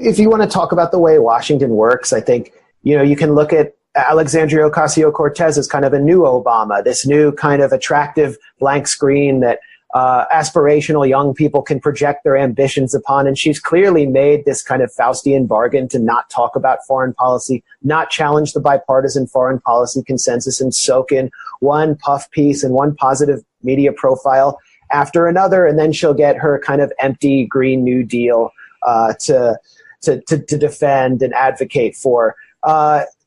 if you want to talk about the way Washington works, I think, you can look at Alexandria Ocasio Cortez as kind of a new Obama, this new kind of attractive blank screen that aspirational young people can project their ambitions upon. And she's clearly made this kind of Faustian bargain to not talk about foreign policy, not challenge the bipartisan foreign policy consensus, and soak in one puff piece and one positive media profile after another. And then she'll get her kind of empty Green New Deal to defend and advocate for.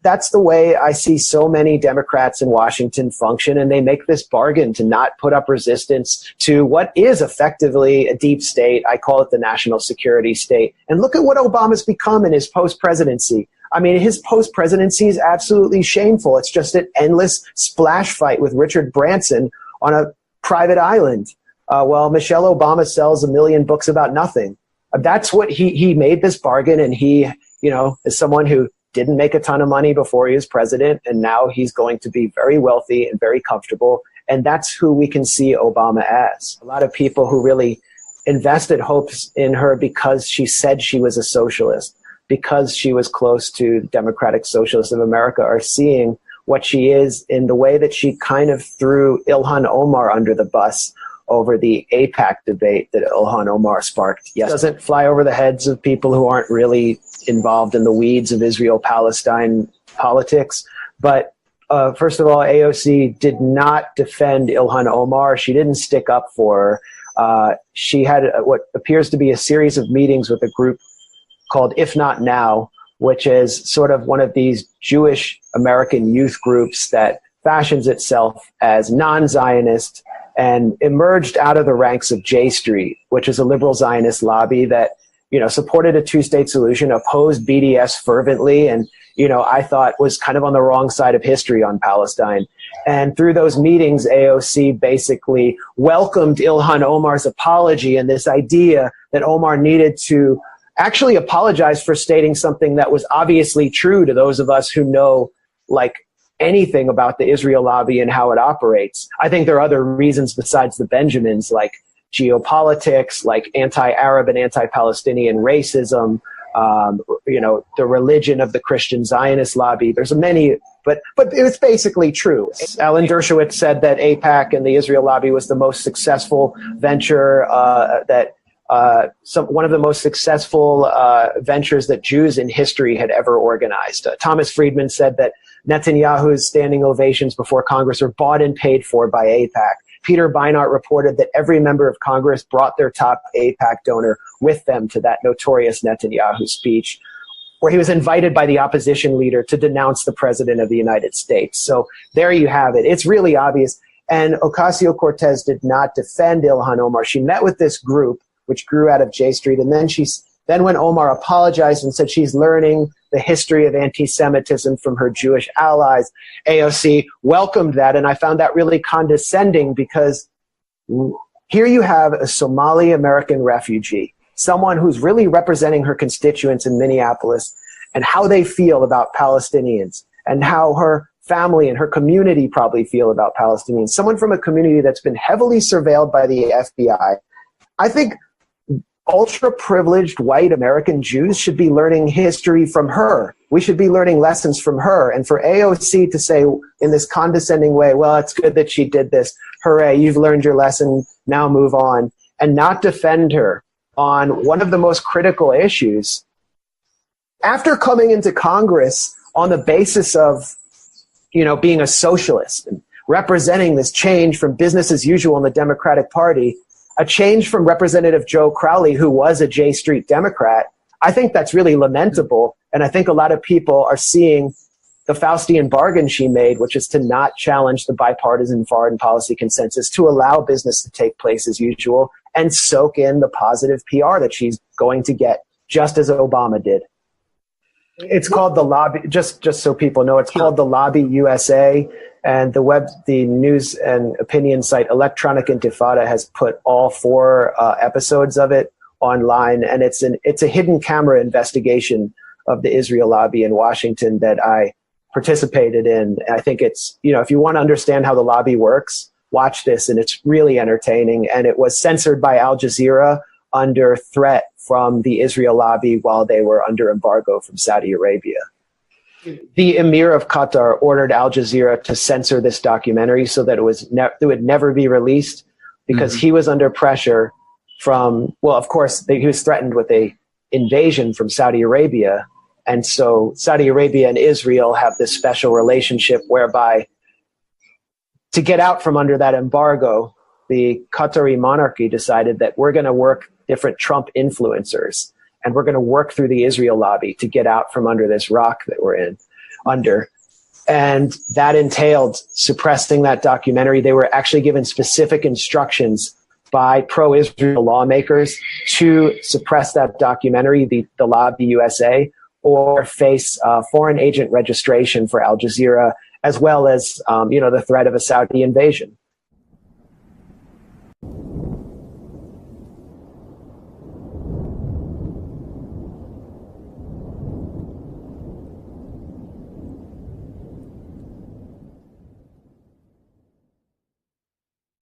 That's the way I see so many Democrats in Washington function, and they make this bargain to not put up resistance to what is effectively a deep state. I call it the national security state. And look at what Obama's become in his post-presidency. I mean, his post-presidency is absolutely shameful. It's just an endless splash fight with Richard Branson on a private island. While Michelle Obama sells 1 million books about nothing. That's what he made this bargain, and he, is someone who didn't make a ton of money before he was president, and now he's going to be very wealthy and very comfortable, and that's who we can see Obama as. A lot of people who really invested hopes in her because she said she was a socialist, because she was close to the Democratic Socialists of America, are seeing what she is in the way that she kind of threw Ilhan Omar under the bus over the AIPAC debate that Ilhan Omar sparked. Yes, doesn't fly over the heads of people who aren't really involved in the weeds of Israel-Palestine politics. But first of all, AOC did not defend Ilhan Omar. She didn't stick up for her. She had what appears to be a series of meetings with a group called If Not Now, which is sort of one of these Jewish American youth groups that fashions itself as non-Zionist and emerged out of the ranks of J Street, which is a liberal Zionist lobby that, supported a two-state solution, opposed BDS fervently, and, I thought was kind of on the wrong side of history on Palestine. And through those meetings, AOC basically welcomed Ilhan Omar's apology and this idea that Omar needed to actually apologize for stating something that was obviously true to those of us who know, anything about the Israel lobby and how it operates. I think there are other reasons besides the Benjamins, like geopolitics, like anti-Arab and anti-Palestinian racism, the religion of the Christian Zionist lobby. There's many, but it's basically true. Alan Dershowitz said that AIPAC and the Israel lobby was the most successful venture, one of the most successful ventures that Jews in history had ever organized. Thomas Friedman said that Netanyahu's standing ovations before Congress were bought and paid for by AIPAC. Peter Beinart reported that every member of Congress brought their top AIPAC donor with them to that notorious Netanyahu speech, where he was invited by the opposition leader to denounce the president of the United States. So there you have it. It's really obvious. And Ocasio-Cortez did not defend Ilhan Omar. She met with this group, which grew out of J Street, and then when Omar apologized and said she's learning the history of anti-Semitism from her Jewish allies, AOC welcomed that, and I found that really condescending because here you have a Somali-American refugee, someone who's really representing her constituents in Minneapolis and how they feel about Palestinians and how her family and her community probably feel about Palestinians, someone from a community that's been heavily surveilled by the FBI. I think ultra-privileged white American Jews should be learning history from her. We should be learning lessons from her. And for AOC to say in this condescending way, well, it's good that she did this. Hooray, you've learned your lesson. Now move on. And not defend her on one of the most critical issues. After coming into Congress on the basis of, being a socialist and representing this change from business as usual in the Democratic Party, a change from Representative Joe Crowley, who was a J Street Democrat, I think that's really lamentable. And I think a lot of people are seeing the Faustian bargain she made, which is to not challenge the bipartisan foreign policy consensus, to allow business to take place as usual, and soak in the positive PR that she's going to get, just as Obama did. It's called the Lobby, just so people know, it's called the Lobby USA. And the news and opinion site Electronic Intifada has put all 4 episodes of it online, and it's a hidden camera investigation of the Israel lobby in Washington that I participated in. And I think it's, if you want to understand how the lobby works, watch this, and it's really entertaining. And it was censored by Al Jazeera under threat from the Israel lobby while they were under embargo from Saudi Arabia. The Emir of Qatar ordered Al Jazeera to censor this documentary so that it would never be released, because he was under pressure from, well, of course, he was threatened with a invasion from Saudi Arabia. And so Saudi Arabia and Israel have this special relationship whereby, to get out from under that embargo, the Qatari monarchy decided that we're going to work different Trump influencers, and we're going to work through the Israel lobby to get out from under this rock that we're under. And that entailed suppressing that documentary. They were actually given specific instructions by pro-Israel lawmakers to suppress that documentary, the Lobby USA, or face foreign agent registration for Al Jazeera, as well as the threat of a Saudi invasion.